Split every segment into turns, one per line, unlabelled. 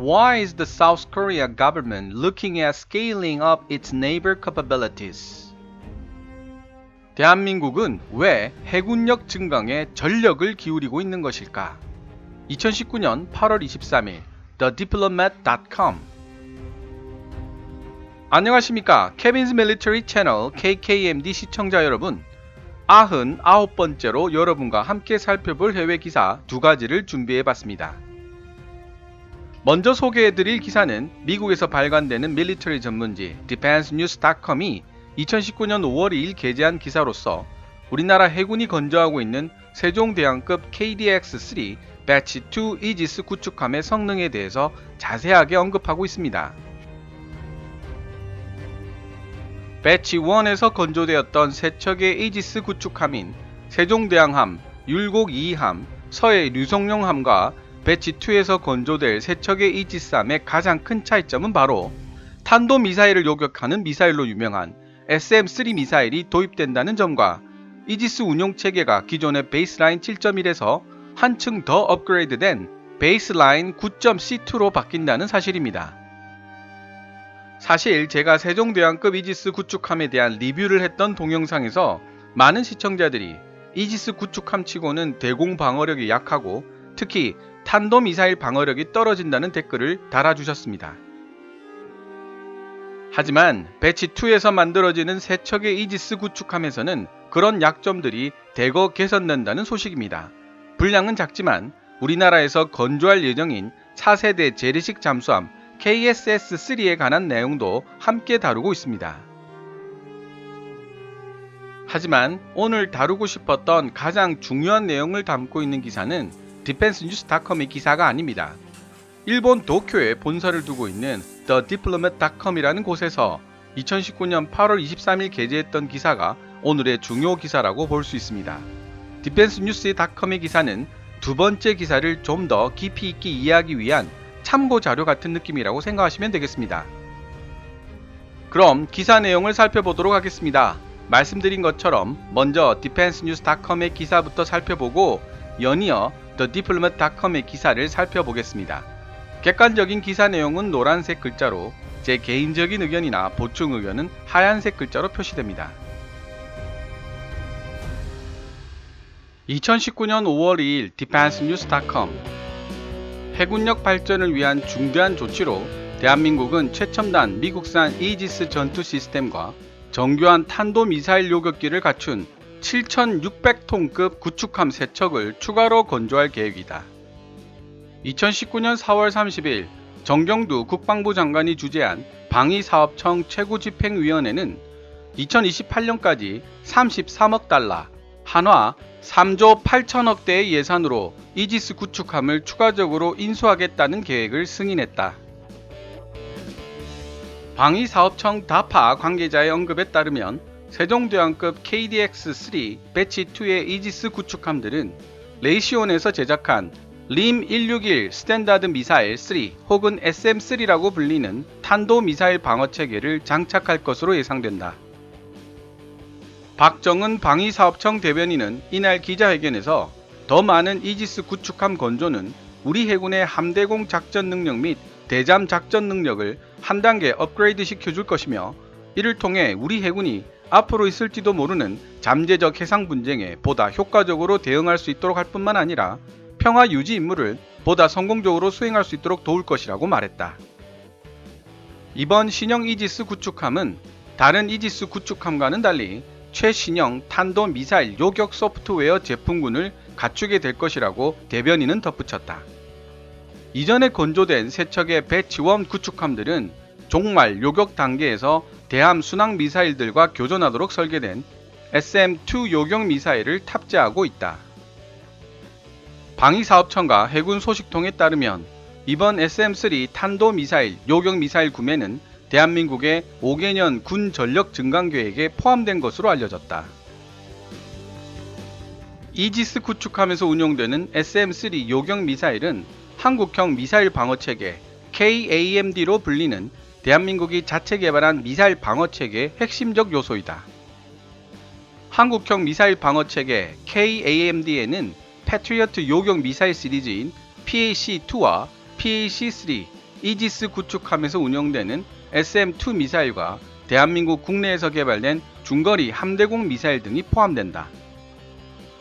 Why is the South Korea government looking at scaling up its naval capabilities? 대한민국은 왜 해군력 증강에 전력을 기울이고 있는 것일까? 2019년 8월 23일 thediplomat.com 안녕하십니까? 케빈스 밀리터리 채널 KKMD 시청자 여러분, 99번째로 여러분과 함께 살펴볼 해외 기사 두 가지를 준비해봤습니다. 먼저 소개해드릴 기사는 미국에서 발간되는 밀리터리 전문지 defensenews.com이 2019년 5월 2일 게재한 기사로서 우리나라 해군이 건조하고 있는 세종대왕급 KDX-3 배치 2 이지스 구축함의 성능에 대해서 자세하게 언급하고 있습니다. 배치 1에서 건조되었던 세 척의 이지스 구축함인 세종대왕함, 율곡 2함, 서해 류성룡함과 배치 2에서 건조될 세 척의 이지스함의 가장 큰 차이점은 바로 탄도미사일을 요격하는 미사일로 유명한 SM-3 미사일이 도입된다는 점과 이지스 운용체계가 기존의 베이스라인 7.1에서 한층 더 업그레이드된 베이스라인 9.C2로 바뀐다는 사실입니다. 사실 제가 세종대왕급 이지스 구축함에 대한 리뷰를 했던 동영상에서 많은 시청자들이 이지스 구축함 치고는 대공 방어력이 약하고 특히 탄도미사일 방어력이 떨어진다는 댓글을 달아주셨습니다. 하지만 배치 2에서 만들어지는 세 척의 이지스 구축함에서는 그런 약점들이 대거 개선된다는 소식입니다. 분량은 작지만 우리나라에서 건조할 예정인 4세대 재래식 잠수함 KSS-3에 관한 내용도 함께 다루고 있습니다. 하지만 오늘 다루고 싶었던 가장 중요한 내용을 담고 있는 기사는 defensenews.com의 기사가 아닙니다. 일본 도쿄에 본사를 두고 있는 thediplomat.com이라는 곳에서 2019년 8월 23일 게재했던 기사가 오늘의 중요 기사라고 볼 수 있습니다. defensenews.com의 기사는 두 번째 기사를 좀 더 깊이 있게 이해하기 위한 참고 자료 같은 느낌이라고 생각하시면 되겠습니다. 그럼 기사 내용을 살펴보도록 하겠습니다. 말씀드린 것처럼 먼저 defensenews.com의 기사부터 살펴보고 연이어 thediplomat.com의 기사를 살펴보겠습니다. 객관적인 기사 내용은 노란색 글자로, 제 개인적인 의견이나 보충 의견은 하얀색 글자로 표시됩니다. 2019년 5월 2일 defensenews.com 해군력 발전을 위한 중대한 조치로 대한민국은 최첨단 미국산 이지스 전투 시스템과 정교한 탄도미사일 요격기를 갖춘 7,600톤급 구축함 3척을 추가로 건조할 계획이다. 2019년 4월 30일 정경두 국방부 장관이 주재한 방위사업청 최고집행위원회는 2028년까지 33억 달러, 한화 3조 8천억대의 예산으로 이지스 구축함을 추가적으로 인수하겠다는 계획을 승인했다. 방위사업청 다파 관계자의 언급에 따르면 세종대왕급 KDX-3 배치 2의 이지스 구축함들은 레이시온에서 제작한 림 161 스탠다드 미사일 3 혹은 SM-3라고 불리는 탄도미사일 방어체계를 장착할 것으로 예상된다. 박정은 방위사업청 대변인은 이날 기자회견에서 더 많은 이지스 구축함 건조는 우리 해군의 함대공 작전 능력 및 대잠 작전 능력을 한 단계 업그레이드 시켜줄 것이며 이를 통해 우리 해군이 앞으로 있을지도 모르는 잠재적 해상 분쟁에 보다 효과적으로 대응할 수 있도록 할 뿐만 아니라 평화 유지 임무를 보다 성공적으로 수행할 수 있도록 도울 것이라고 말했다. 이번 신형 이지스 구축함은 다른 이지스 구축함과는 달리 최신형 탄도미사일 요격 소프트웨어 제품군을 갖추게 될 것이라고 대변인은 덧붙였다. 이전에 건조된 세 척의 배치 1 구축함들은 종말 요격 단계에서 대함 순항 미사일들과 교전하도록 설계된 SM-2 요격 미사일을 탑재하고 있다. 방위사업청과 해군 소식통에 따르면 이번 SM-3 탄도미사일 요격 미사일 구매는 대한민국의 5개년 군 전력 증강 계획에 포함된 것으로 알려졌다. 이지스 구축함에서 운용되는 SM-3 요격 미사일은 한국형 미사일 방어체계 KAMD로 불리는 대한민국이 자체 개발한 미사일 방어체계의 핵심적 요소이다. 한국형 미사일 방어체계 KAMD에는 패트리어트 요격 미사일 시리즈인 PAC-2와 PAC-3, 이지스 구축함에서 운용되는 SM-2 미사일과 대한민국 국내에서 개발된 중거리 함대공 미사일 등이 포함된다.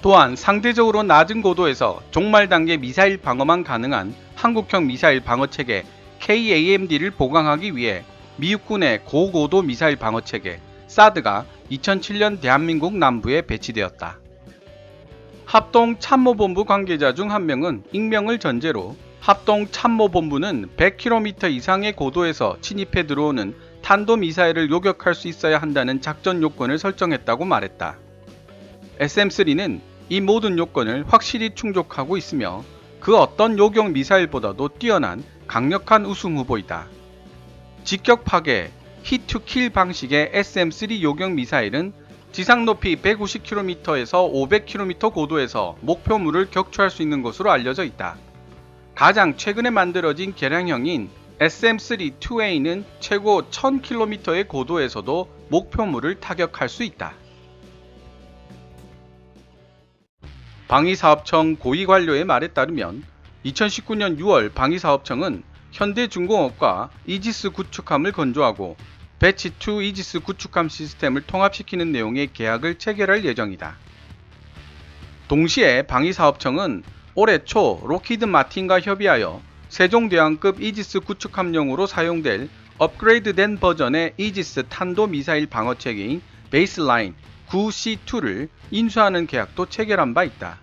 또한 상대적으로 낮은 고도에서 종말 단계 미사일 방어만 가능한 한국형 미사일 방어체계 KAMD를 보강하기 위해 미육군의 고고도 미사일 방어체계 사드가 2007년 대한민국 남부에 배치되었다. 합동참모본부 관계자 중 한 명은 익명을 전제로 합동참모본부는 100km 이상의 고도에서 침입해 들어오는 탄도미사일을 요격할 수 있어야 한다는 작전 요건을 설정했다고 말했다. SM-3는 이 모든 요건을 확실히 충족하고 있으며 그 어떤 요격 미사일보다도 뛰어난 강력한 우승 후보이다. 직격 파괴, 히트킬 방식의 SM-3 요격 미사일은 지상 높이 150km에서 500km 고도에서 목표물을 격추할 수 있는 것으로 알려져 있다. 가장 최근에 만들어진 개량형인 SM-3-2A는 최고 1000km의 고도에서도 목표물을 타격할 수 있다. 방위사업청 고위 관료의 말에 따르면 2019년 6월 방위사업청은 현대중공업과 이지스 구축함을 건조하고 배치2 이지스 구축함 시스템을 통합시키는 내용의 계약을 체결할 예정이다. 동시에 방위사업청은 올해 초 록히드 마틴과 협의하여 세종대왕급 이지스 구축함용으로 사용될 업그레이드된 버전의 이지스 탄도미사일 방어체계인 베이스라인 9C2를 인수하는 계약도 체결한 바 있다.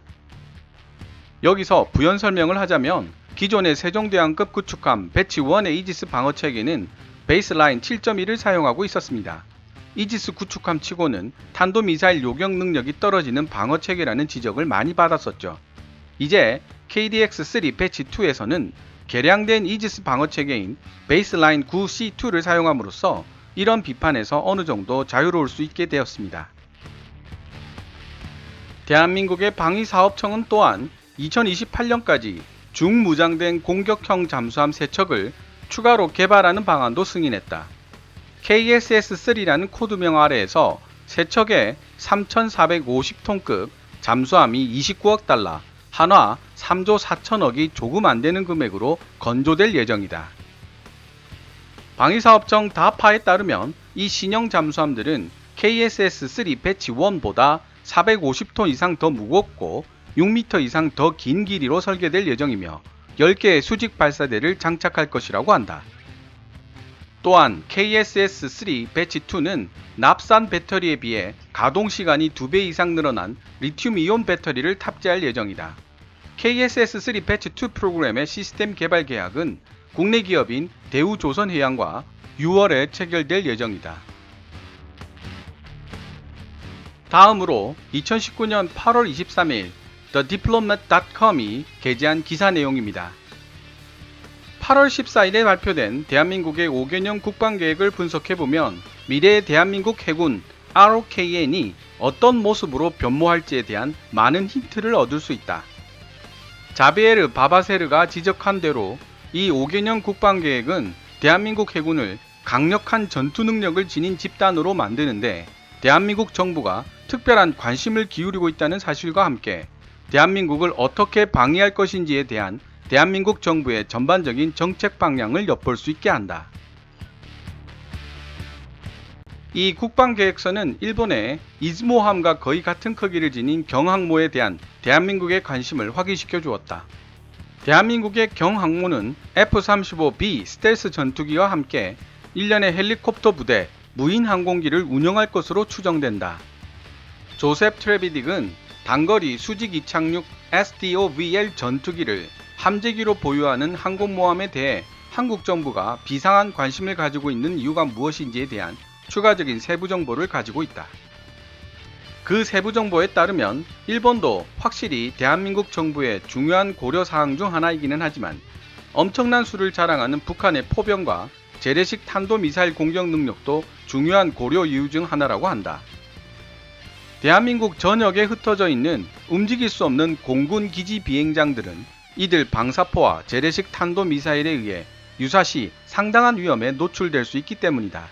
여기서 부연 설명을 하자면 기존의 세종대왕급 구축함 배치1의 이지스 방어체계는 베이스라인 7.1을 사용하고 있었습니다. 이지스 구축함 치고는 탄도미사일 요격 능력이 떨어지는 방어체계라는 지적을 많이 받았었죠. 이제 KDX-3 배치2에서는 개량된 이지스 방어체계인 베이스라인 9C2를 사용함으로써 이런 비판에서 어느 정도 자유로울 수 있게 되었습니다. 대한민국의 방위사업청은 또한 2028년까지 중무장된 공격형 잠수함 3척을 추가로 개발하는 방안도 승인했다. KSS-3라는 코드명 아래에서 3척의 3,450톤급 잠수함이 29억 달러, 한화 3조 4천억이 조금 안되는 금액으로 건조될 예정이다. 방위사업청 다파에 따르면 이 신형 잠수함들은 KSS-3 배치 1보다 450톤 이상 더 무겁고 6m 이상 더 긴 길이로 설계될 예정이며 10개의 수직 발사대를 장착할 것이라고 한다. 또한 KSS-3 배치2는 납산 배터리에 비해 가동시간이 2배 이상 늘어난 리튬이온 배터리를 탑재할 예정이다. KSS-3 배치2 프로그램의 시스템 개발 계약은 국내 기업인 대우조선해양과 6월에 체결될 예정이다. 다음으로 2019년 8월 23일 TheDiplomat.com이 게재한 기사 내용입니다. 8월 14일에 발표된 대한민국의 5개년 국방계획을 분석해보면 미래의 대한민국 해군 ROKN이 어떤 모습으로 변모할지에 대한 많은 힌트를 얻을 수 있다. 자비에르 바바세르가 지적한 대로 이 5개년 국방계획은 대한민국 해군을 강력한 전투 능력을 지닌 집단으로 만드는데 대한민국 정부가 특별한 관심을 기울이고 있다는 사실과 함께 대한민국을 어떻게 방위할 것인지에 대한 대한민국 정부의 전반적인 정책 방향을 엿볼 수 있게 한다. 이 국방계획서는 일본의 이즈모함과 거의 같은 크기를 지닌 경항모에 대한 대한민국의 관심을 확인시켜 주었다. 대한민국의 경항모는 F-35B 스텔스 전투기와 함께 1년의 헬리콥터 부대, 무인 항공기를 운영할 것으로 추정된다. 조셉 트레비딕은 단거리 수직 이착륙 SDOVL 전투기를 함재기로 보유하는 항공모함에 대해 한국 정부가 비상한 관심을 가지고 있는 이유가 무엇인지에 대한 추가적인 세부 정보를 가지고 있다. 그 세부 정보에 따르면 일본도 확실히 대한민국 정부의 중요한 고려 사항 중 하나이기는 하지만 엄청난 수를 자랑하는 북한의 포병과 재래식 탄도미사일 공격 능력도 중요한 고려 이유 중 하나라고 한다. 대한민국 전역에 흩어져 있는 움직일 수 없는 공군 기지 비행장들은 이들 방사포와 재래식 탄도미사일에 의해 유사시 상당한 위험에 노출될 수 있기 때문이다.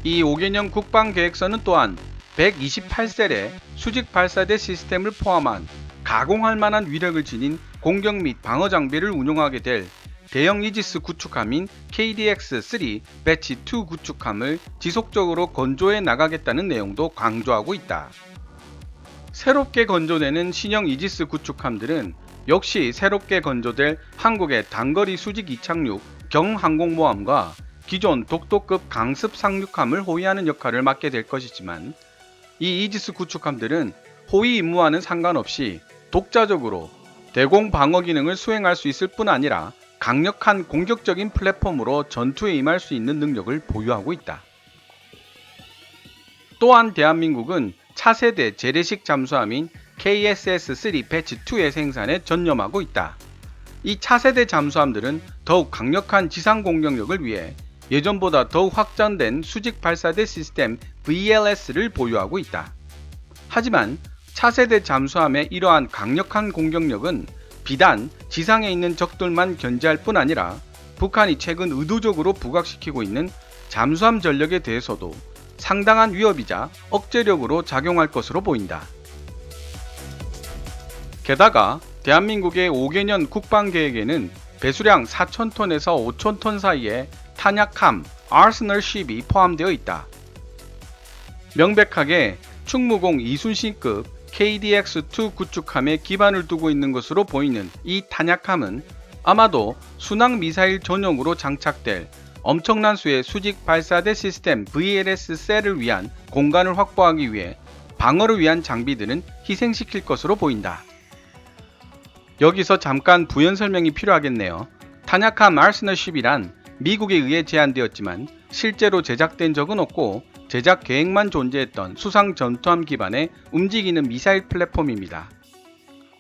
이 5개년 국방계획서는 또한 128셀의 수직 발사대 시스템을 포함한 가공할 만한 위력을 지닌 공격 및 방어 장비를 운용하게 될 대형 이지스 구축함인 KDX-3 배치 2 구축함을 지속적으로 건조해 나가겠다는 내용도 강조하고 있다. 새롭게 건조되는 신형 이지스 구축함들은 역시 새롭게 건조될 한국의 단거리 수직 이착륙 경항공모함과 기존 독도급 강습 상륙함을 호위하는 역할을 맡게 될 것이지만, 이 이지스 구축함들은 호위 임무와는 상관없이 독자적으로 대공 방어 기능을 수행할 수 있을 뿐 아니라 강력한 공격적인 플랫폼으로 전투에 임할 수 있는 능력을 보유하고 있다. 또한 대한민국은 차세대 재래식 잠수함인 KSS-3 배치 2의 생산에 전념하고 있다. 이 차세대 잠수함들은 더욱 강력한 지상 공격력을 위해 예전보다 더욱 확장된 수직 발사대 시스템 VLS를 보유하고 있다. 하지만 차세대 잠수함의 이러한 강력한 공격력은 비단 지상에 있는 적들만 견제할 뿐 아니라 북한이 최근 의도적으로 부각시키고 있는 잠수함 전력에 대해서도 상당한 위협이자 억제력으로 작용할 것으로 보인다. 게다가 대한민국의 5개년 국방계획에는 배수량 4,000톤에서 5,000톤 사이의 탄약함 아스널십이 포함되어 있다. 명백하게 충무공 이순신급 KDX-2 구축함에 기반을 두고 있는 것으로 보이는 이 탄약함은 아마도 순항미사일 전용으로 장착될 엄청난 수의 수직 발사대 시스템 VLS-셀을 위한 공간을 확보하기 위해 방어를 위한 장비들은 희생시킬 것으로 보인다. 여기서 잠깐 부연 설명이 필요하겠네요. 탄약함 아스널십이란 미국에 의해 제안되었지만 실제로 제작된 적은 없고 제작 계획만 존재했던 수상 전투함 기반의 움직이는 미사일 플랫폼입니다.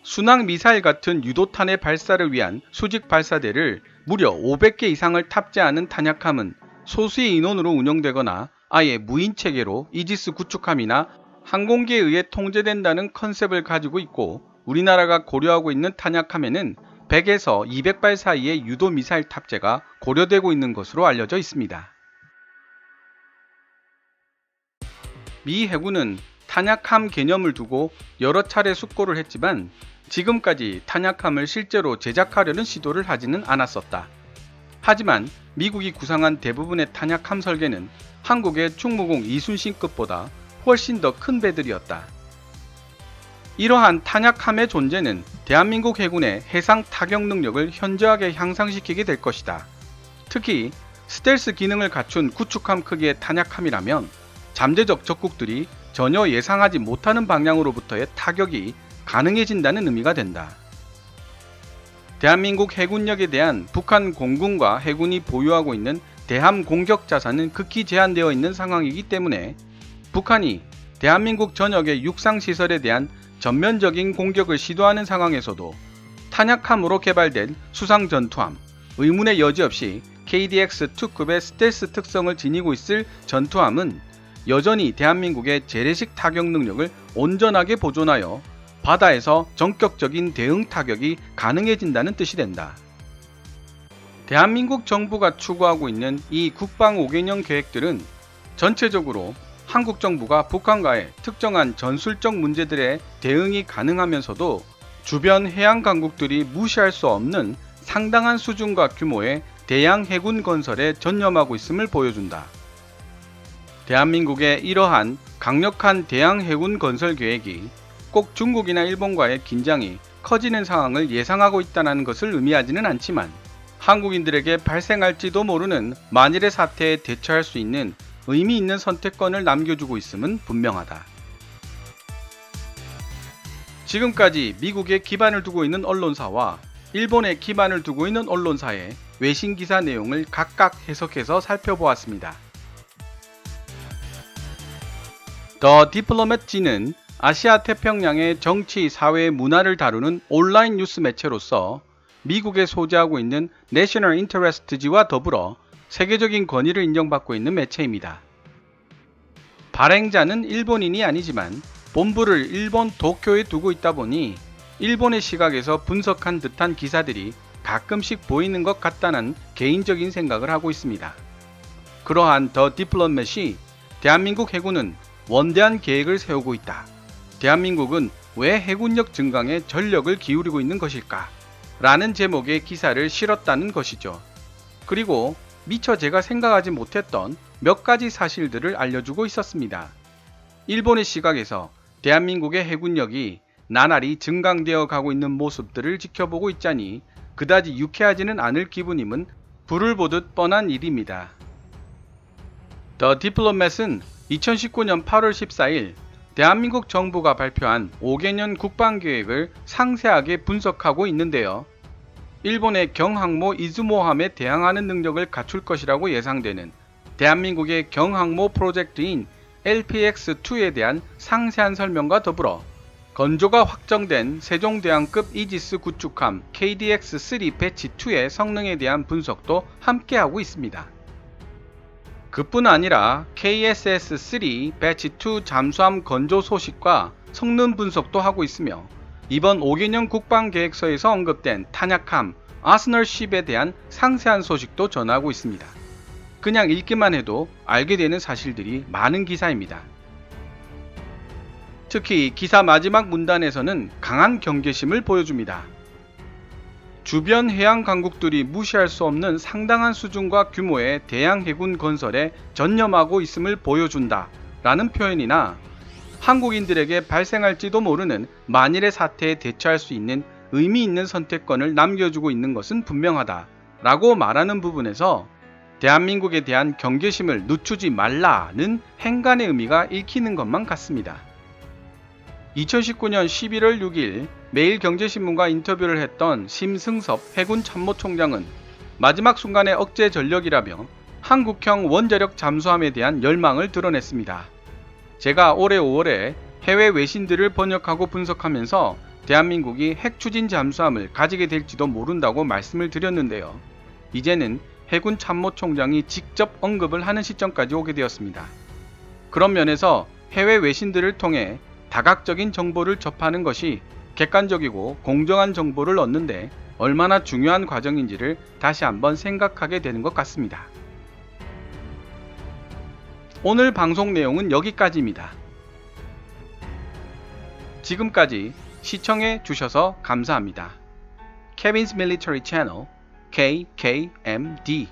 순항 미사일 같은 유도탄의 발사를 위한 수직 발사대를 무려 500개 이상을 탑재하는 탄약함은 소수의 인원으로 운영되거나 아예 무인 체계로 이지스 구축함이나 항공기에 의해 통제된다는 컨셉을 가지고 있고, 우리나라가 고려하고 있는 탄약함에는 100에서 200발 사이의 유도 미사일 탑재가 고려되고 있는 것으로 알려져 있습니다. 미 해군은 탄약함 개념을 두고 여러 차례 숙고를 했지만 지금까지 탄약함을 실제로 제작하려는 시도를 하지는 않았었다. 하지만 미국이 구상한 대부분의 탄약함 설계는 한국의 충무공 이순신급보다 훨씬 더 큰 배들이었다. 이러한 탄약함의 존재는 대한민국 해군의 해상 타격 능력을 현저하게 향상시키게 될 것이다. 특히 스텔스 기능을 갖춘 구축함 크기의 탄약함이라면 잠재적 적국들이 전혀 예상하지 못하는 방향으로부터의 타격이 가능해진다는 의미가 된다. 대한민국 해군력에 대한 북한 공군과 해군이 보유하고 있는 대함 공격 자산은 극히 제한되어 있는 상황이기 때문에 북한이 대한민국 전역의 육상시설에 대한 전면적인 공격을 시도하는 상황에서도 탄약함으로 개발된 수상 전투함, 의문의 여지 없이 KDX-2급의 스텔스 특성을 지니고 있을 전투함은 여전히 대한민국의 재래식 타격 능력을 온전하게 보존하여 바다에서 전격적인 대응 타격이 가능해진다는 뜻이 된다. 대한민국 정부가 추구하고 있는 이 국방 5개년 계획들은 전체적으로 한국 정부가 북한과의 특정한 전술적 문제들에 대응이 가능하면서도 주변 해양 강국들이 무시할 수 없는 상당한 수준과 규모의 대양 해군 건설에 전념하고 있음을 보여준다. 대한민국의 이러한 강력한 대양 해군 건설 계획이 꼭 중국이나 일본과의 긴장이 커지는 상황을 예상하고 있다는 것을 의미하지는 않지만 한국인들에게 발생할지도 모르는 만일의 사태에 대처할 수 있는 의미 있는 선택권을 남겨주고 있음은 분명하다. 지금까지 미국에 기반을 두고 있는 언론사와 일본에 기반을 두고 있는 언론사의 외신 기사 내용을 각각 해석해서 살펴보았습니다. 더 디플로맷지는 아시아 태평양의 정치, 사회, 문화를 다루는 온라인 뉴스 매체로서 미국에 소재하고 있는 내셔널 인터레스트지와 더불어 세계적인 권위를 인정받고 있는 매체입니다. 발행자는 일본인이 아니지만 본부를 일본 도쿄에 두고 있다 보니 일본의 시각에서 분석한 듯한 기사들이 가끔씩 보이는 것 같다는 개인적인 생각을 하고 있습니다. 그러한 더 디플로맷이 대한민국 해군은 원대한 계획을 세우고 있다. 대한민국은 왜 해군력 증강에 전력을 기울이고 있는 것일까? 라는 제목의 기사를 실었다는 것이죠. 그리고 미처 제가 생각하지 못했던 몇 가지 사실들을 알려주고 있었습니다. 일본의 시각에서 대한민국의 해군력이 나날이 증강되어 가고 있는 모습들을 지켜보고 있자니 그다지 유쾌하지는 않을 기분임은 불을 보듯 뻔한 일입니다. The Diplomat은 2019년 8월 14일 대한민국 정부가 발표한 5개년 국방계획을 상세하게 분석하고 있는데요. 일본의 경항모 이즈모함에 대항하는 능력을 갖출 것이라고 예상되는 대한민국의 경항모 프로젝트인 LPX-2에 대한 상세한 설명과 더불어 건조가 확정된 세종대왕급 이지스 구축함 KDX-3 배치 2의 성능에 대한 분석도 함께하고 있습니다. 그뿐 아니라 KSS-3 배치 2 잠수함 건조 소식과 성능 분석도 하고 있으며 이번 5개년 국방계획서에서 언급된 탄약함 아스널쉽에 대한 상세한 소식도 전하고 있습니다. 그냥 읽기만 해도 알게 되는 사실들이 많은 기사입니다. 특히 기사 마지막 문단에서는 강한 경계심을 보여줍니다. 주변 해양 강국들이 무시할 수 없는 상당한 수준과 규모의 대양 해군 건설에 전념하고 있음을 보여준다 라는 표현이나 한국인들에게 발생할지도 모르는 만일의 사태에 대처할 수 있는 의미 있는 선택권을 남겨주고 있는 것은 분명하다 라고 말하는 부분에서 대한민국에 대한 경계심을 늦추지 말라는 행간의 의미가 읽히는 것만 같습니다. 2019년 11월 6일 매일경제신문과 인터뷰를 했던 심승섭 해군 참모총장은 마지막 순간의 억제 전력이라며 한국형 원자력 잠수함에 대한 열망을 드러냈습니다. 제가 올해 5월에 해외 외신들을 번역하고 분석하면서 대한민국이 핵추진 잠수함을 가지게 될지도 모른다고 말씀을 드렸는데요. 이제는 해군 참모총장이 직접 언급을 하는 시점까지 오게 되었습니다. 그런 면에서 해외 외신들을 통해 다각적인 정보를 접하는 것이 객관적이고 공정한 정보를 얻는데 얼마나 중요한 과정인지를 다시 한번 생각하게 되는 것 같습니다. 오늘 방송 내용은 여기까지입니다. 지금까지 시청해 주셔서 감사합니다. Kevin's Military Channel KKMD